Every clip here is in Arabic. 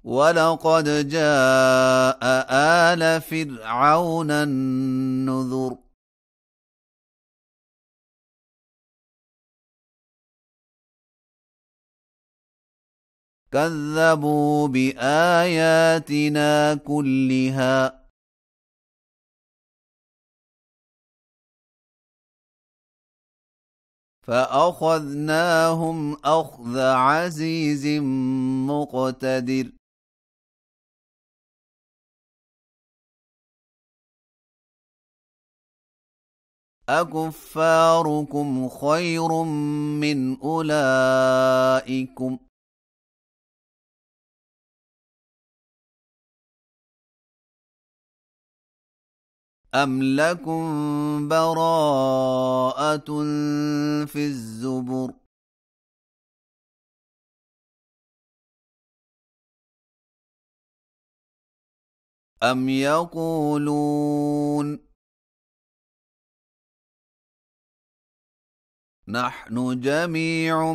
ولقد جاء آل فرعون النذر كذبوا بآياتنا كلها فأخذناهم أخذ عزيز مقتدر أكفاركم خير من أولئكم أم لكم براءة في الزبر أم يقولون نحن جميع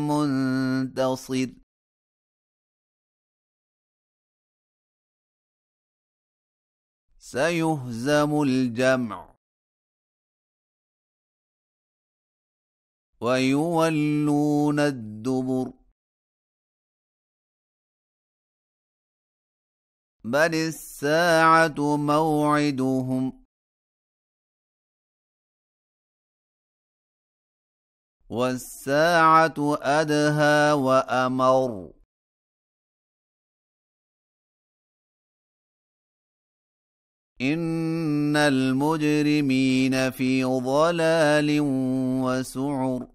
منتصر سيهزم الجمع ويولون الدبر بل الساعة موعدهم والساعة أدهى وأمر إن المجرمين في ضلال وسعر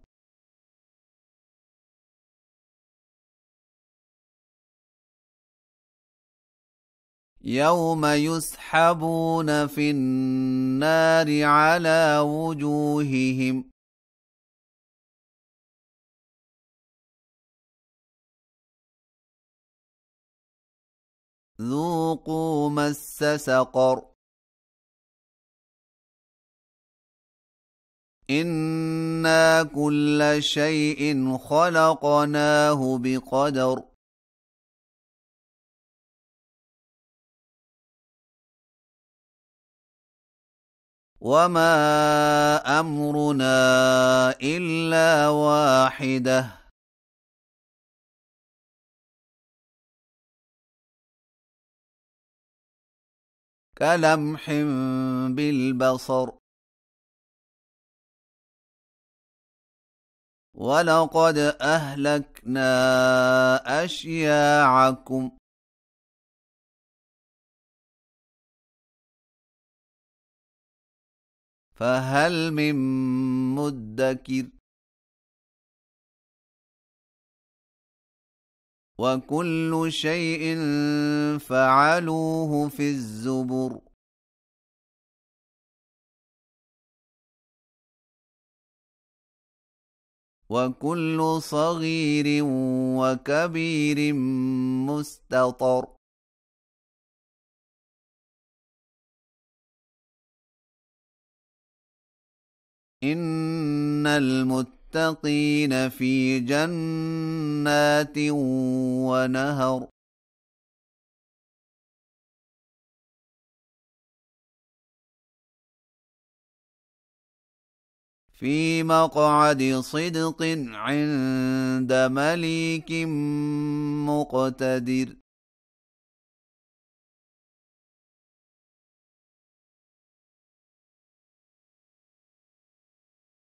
يوم يسحبون في النار على وجوههم ذوقوا مس سقر إنا كل شيء خلقناه بقدر وما أمرنا إلا واحدة كلمح بالبصر ولقد أهلكنا أشياعكم فهل من مدكر وكل شيء فعلوه في الزبر وكل صغير وكبير مستطر إن المتقين في جنات ونهر في مقعد صدق عند مليك مقتدر